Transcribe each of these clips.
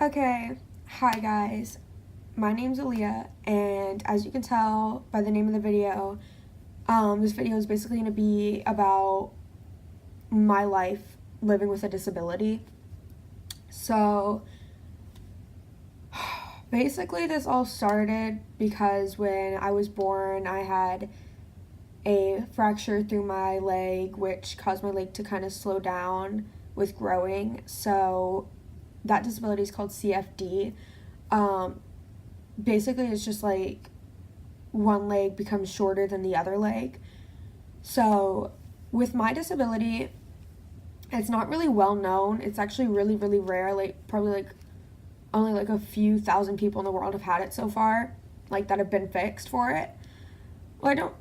Okay, hi guys. My name's Aaliyah, and as you can tell by the name of the video, this video is basically going to be about my life living with a disability. So, basically, this all started because when I was born, I had a fracture through my leg, which caused my leg to kind of slow down with growing. So, that disability is called CFD. Um, Basically, it's just like one leg becomes shorter than the other leg. So, with my disability, it's not really well known. It's actually really, really rare. Like, probably like only like a few thousand people in the world have had it so far, like that have been fixed for it. Well,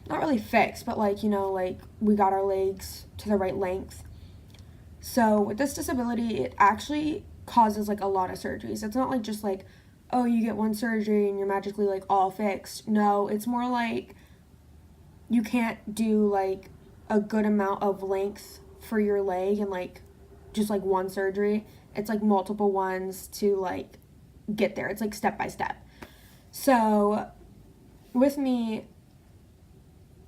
not really fixed, but like, like we got our legs to the right length. So, with this disability, it actually causes like a lot of surgeries. It's not like just like, oh, you get one surgery and you're magically like all fixed. No, it's more like you can't do like a good amount of length for your leg and like just like one surgery. It's like multiple ones to like get there. It's like step by step. So with me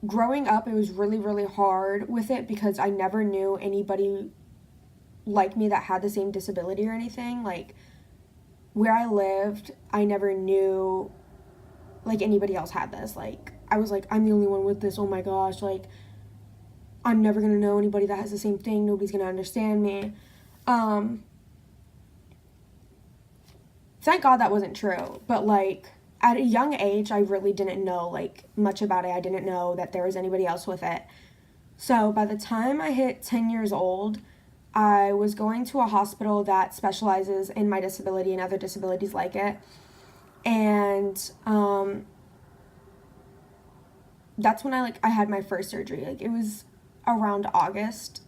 growing up, it was really, really hard with it because I never knew anybody like me that had the same disability or anything. Like where I lived, I never knew like anybody else had this. Like I was like, I'm the only one with this. Oh my gosh, like I'm never gonna know anybody that has the same thing. Nobody's gonna understand me. Thank God that wasn't true. But like at a young age, I really didn't know like much about it. I didn't know that there was anybody else with it. So by the time I hit 10 years old, I was going to a hospital that specializes in my disability and other disabilities like it. And that's when I had my first surgery. Like it was around August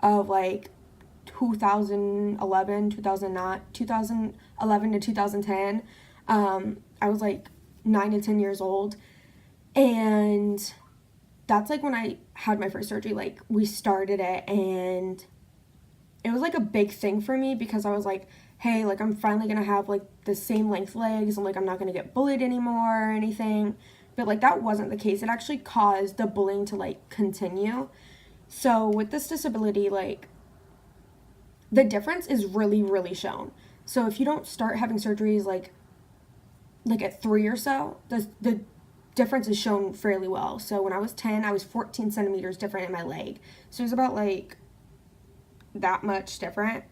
of like 2011, 2009, 2011 to 2010. I was like 9 to 10 years old. And that's like when I had my first surgery. Like we started it and it was like a big thing for me because I was like, hey, like I'm finally gonna have like the same length legs and like I'm not gonna get bullied anymore or anything. But like that wasn't the case. It actually caused the bullying to like continue. So with this disability, like the difference is really, really shown. So if you don't start having surgeries like at 3 or so, the difference is shown fairly well. So when I was 10, I was 14 centimeters different in my leg. So it was about like that much different.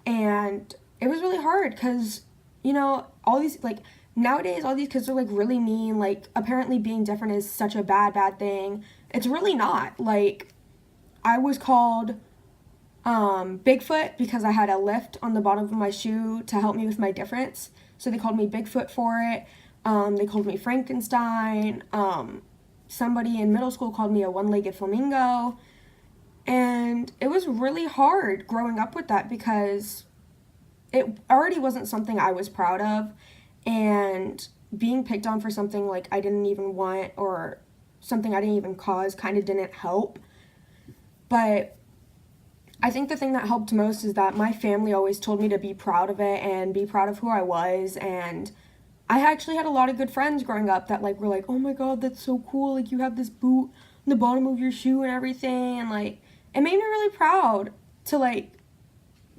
And it was really hard because, all these, like, nowadays, all these kids are, like, really mean. Like, apparently being different is such a bad, bad thing. It's really not. Like, I was called Bigfoot because I had a lift on the bottom of my shoe to help me with my difference. So they called me Bigfoot for it. They called me Frankenstein. Somebody in middle school called me a one-legged flamingo. And it was really hard growing up with that because it already wasn't something I was proud of. And being picked on for something like I didn't even want or something I didn't even cause kind of didn't help. But I think the thing that helped most is that my family always told me to be proud of it and be proud of who I was. And I actually had a lot of good friends growing up that like were like, oh my God, that's so cool. Like you have this boot on the bottom of your shoe and everything. And like, it made me really proud to like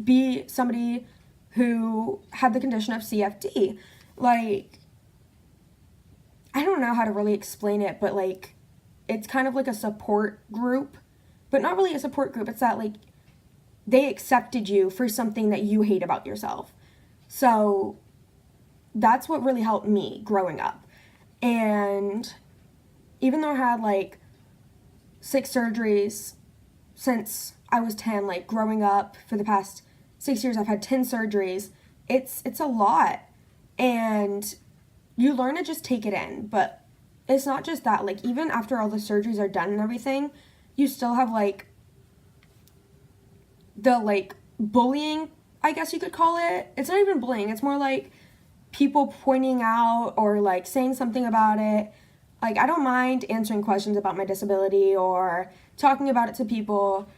be somebody who had the condition of CFD. Like, I don't know how to really explain it, but like, it's kind of like a support group, but not really a support group. It's that like they accepted you for something that you hate about yourself. So that's what really helped me growing up. And even though I had like 6 surgeries since I was 10, like growing up for the past 6 years, I've had 10 surgeries. It's a lot. And you learn to just take it in. But it's not just that. Like, even after all the surgeries are done and everything, you still have, like, the, like, bullying, I guess you could call it. It's not even bullying. It's more like people pointing out or, like, saying something about it. Like, I don't mind answering questions about my disability or talking about it to people,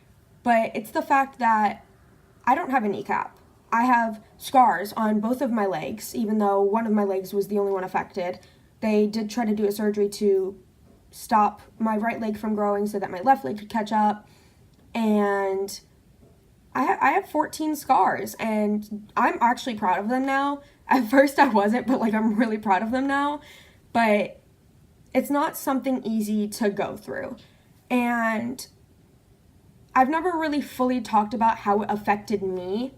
but it's the fact that I don't have a kneecap. I have scars on both of my legs, even though one of my legs was the only one affected. They did try to do a surgery to stop my right leg from growing so that my left leg could catch up. And I have 14 scars, and I'm actually proud of them now. At first I wasn't, but like I'm really proud of them now. But it's not something easy to go through. And I've never really fully talked about how it affected me.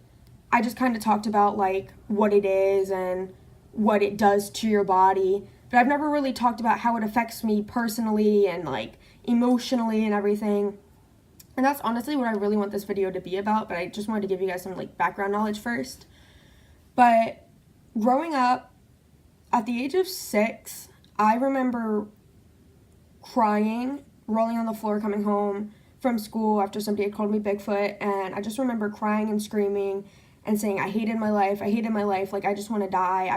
I just kind of talked about like what it is and what it does to your body. But I've never really talked about how it affects me personally and like emotionally and everything. And that's honestly what I really want this video to be about, but I just wanted to give you guys some like background knowledge first. But growing up, at the age of 6, I remember crying, rolling on the floor coming home from school after somebody had called me Bigfoot, and I just remember crying and screaming and saying I hated my life, like I just want to die.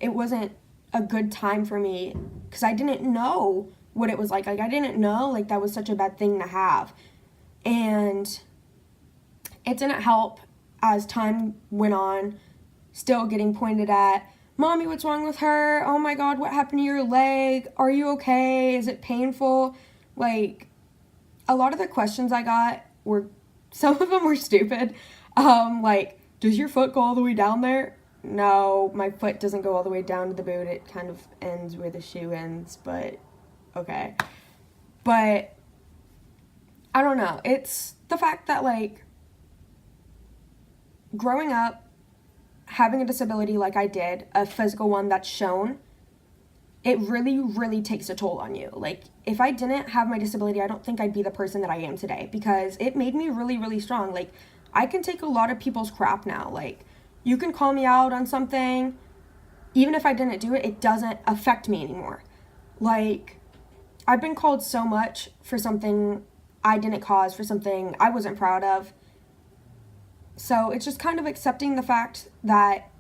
It wasn't a good time for me because I didn't know what it was like I didn't know like that was such a bad thing to have. And it didn't help as time went on, still getting pointed at. Mommy, what's wrong with her? Oh my God, what happened to your leg? Are you okay? Is it painful? Like, a lot of the questions I got were, some of them were stupid. Like, does your foot go all the way down there? No, my foot doesn't go all the way down to the boot. It kind of ends where the shoe ends, but okay. But I don't know. It's the fact that, like, growing up, having a disability like I did, a physical one that's shown, it really, really takes a toll on you. Like, if I didn't have my disability, I don't think I'd be the person that I am today because it made me really, really strong. Like, I can take a lot of people's crap now. Like, you can call me out on something. Even if I didn't do it, it doesn't affect me anymore. Like, I've been called so much for something I didn't cause, for something I wasn't proud of. So it's just kind of accepting the fact that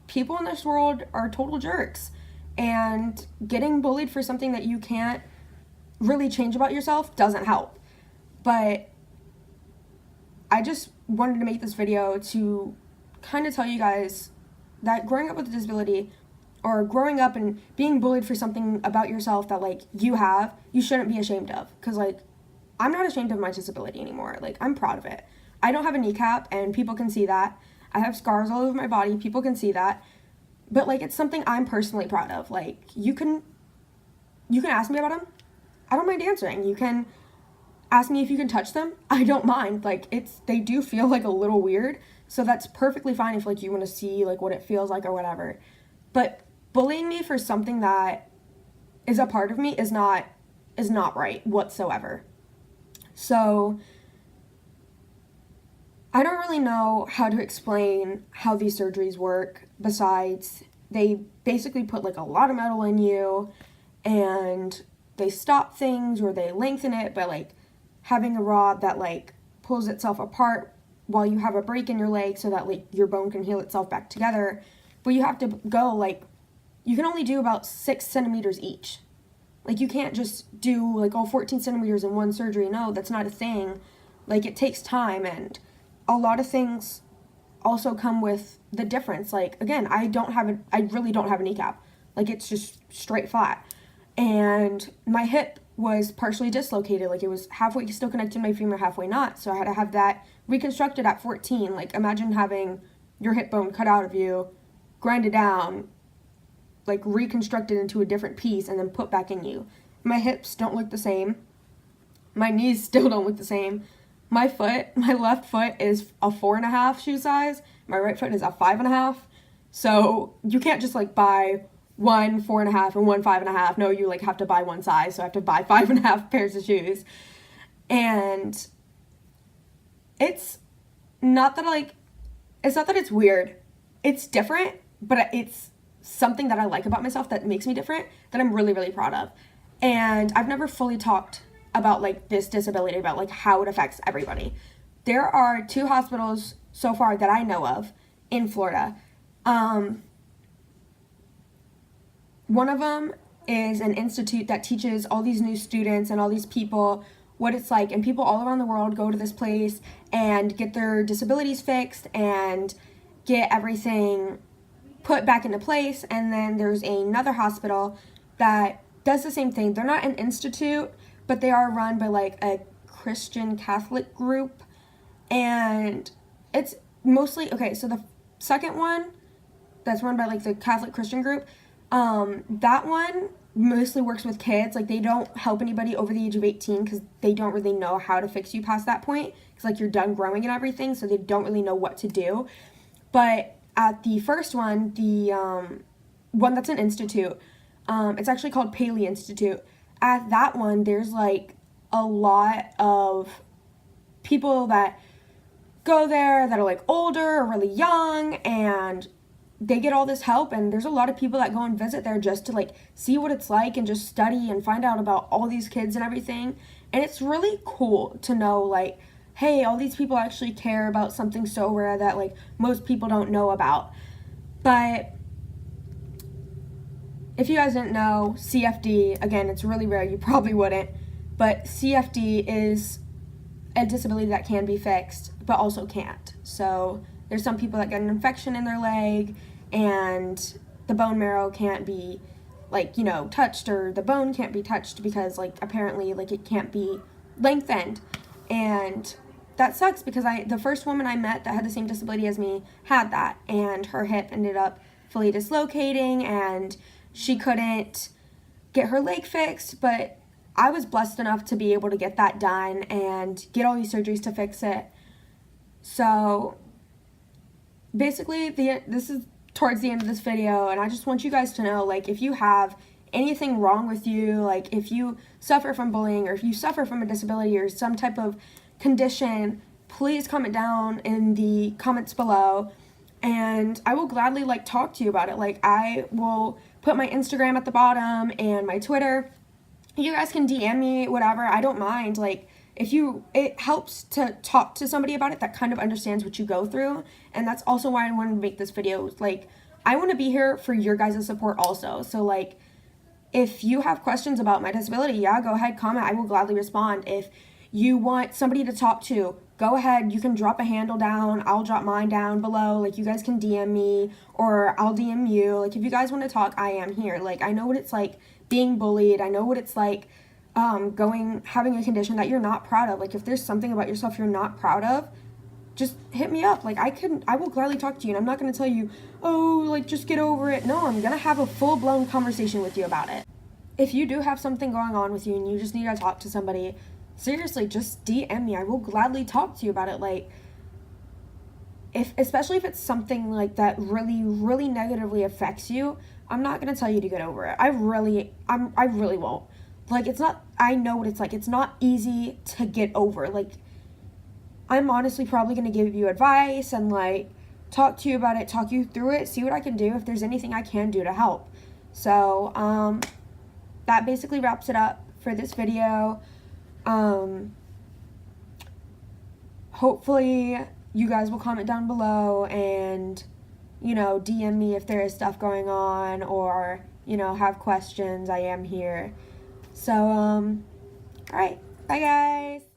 people in this world are total jerks, and getting bullied for something that you can't really change about yourself doesn't help. But I just wanted to make this video to kind of tell you guys that growing up with a disability, or growing up and being bullied for something about yourself that like you shouldn't be ashamed of. Because like, I'm not ashamed of my disability anymore. Like, I'm proud of it. I don't have a kneecap, and people can see that. I have scars all over my body. People can see that. But, like, it's something I'm personally proud of. Like, you can ask me about them. I don't mind answering. You can ask me if you can touch them. I don't mind. Like, they do feel, like, a little weird. So that's perfectly fine if, like, you want to see, like, what it feels like or whatever. But bullying me for something that is a part of me is not right whatsoever. So I don't really know how to explain how these surgeries work, besides they basically put like a lot of metal in you and they stop things or they lengthen it by like having a rod that like pulls itself apart while you have a break in your leg so that like your bone can heal itself back together. But you have to go like, you can only do about 6 centimeters each. Like, you can't just do, like, all 14 centimeters in one surgery. No, that's not a thing. Like, it takes time, and a lot of things also come with the difference. Like, again, I really don't have a kneecap. Like, it's just straight flat. And my hip was partially dislocated. Like, it was halfway still connected to my femur, halfway not. So I had to have that reconstructed at 14. Like, imagine having your hip bone cut out of you, grinded down, like reconstructed into a different piece and then put back in you. My hips don't look the same. My knees still don't look the same. My left foot is a 4.5 shoe size. My right foot is a 5.5. So you can't just like buy one 4.5 and one 5.5. No, you like have to buy one size. So I have to buy 5.5 pairs of shoes. And it's not that it's weird. It's different, but it's something that I like about myself that makes me different, that I'm really, really proud of. And I've never fully talked about like this disability, about like how it affects everybody. There are 2 hospitals so far that I know of in Florida. One of them is an institute that teaches all these new students and all these people what it's like, and people all around the world go to this place and get their disabilities fixed, and get everything put back into place. And then there's another hospital that does the same thing. They're not an institute, but they are run by like a Christian Catholic group. And it's mostly, okay, so the second one that's run by like the Catholic Christian group, that one mostly works with kids. Like, they don't help anybody over the age of 18 because they don't really know how to fix you past that point, because like you're done growing and everything, so they don't really know what to do. But at the first one, the one that's an institute, it's actually called Paley Institute. At that one, there's like a lot of people that go there that are like older or really young, and they get all this help. And there's a lot of people that go and visit there just to like see what it's like and just study and find out about all these kids and everything. And it's really cool to know, like, hey, all these people actually care about something so rare that like most people don't know about. But if you guys didn't know, CFD, again, it's really rare, you probably wouldn't, but CFD is a disability that can be fixed but also can't. So there's some people that get an infection in their leg and the bone marrow can't be like, you know, touched, or the bone can't be touched because like apparently like it can't be lengthened. And that sucks, because the first woman I met that had the same disability as me had that, and her hip ended up fully dislocating and she couldn't get her leg fixed. But I was blessed enough to be able to get that done and get all these surgeries to fix it. So basically, this is towards the end of this video, and I just want you guys to know, like, if you have anything wrong with you, like if you suffer from bullying or if you suffer from a disability or some type of condition, please comment down in the comments below, and I will gladly like talk to you about it. Like, I will put my Instagram at the bottom and my Twitter. You guys can DM me, whatever, I don't mind. Like, it helps to talk to somebody about it that kind of understands what you go through. And that's also why I wanted to make this video. Like, I want to be here for your guys' support also. So like, if you have questions about my disability, yeah, go ahead, comment, I will gladly respond. If you want somebody to talk to, go ahead, you can drop a handle down, I'll drop mine down below. Like, you guys can DM me or I'll DM you. Like, if you guys want to talk, I am here. Like, I know what it's like being bullied. I know what it's like having a condition that you're not proud of. Like, if there's something about yourself you're not proud of, just hit me up. Like, I will gladly talk to you, and I'm not going to tell you, oh, like, just get over it. No, I'm going to have a full-blown conversation with you about it. If you do have something going on with you and you just need to talk to somebody, seriously, just DM me. I will gladly talk to you about it. Like, especially if it's something like that really, really negatively affects you, I'm not going to tell you to get over it. I really won't. Like, it's not, I know what it's like. It's not easy to get over. Like, I'm honestly probably going to give you advice and, like, talk to you about it, talk you through it, see what I can do, if there's anything I can do to help. So, that basically wraps it up for this video. Hopefully you guys will comment down below and, you know, DM me if there is stuff going on, or, you know, have questions. I am here. So, alright, bye guys!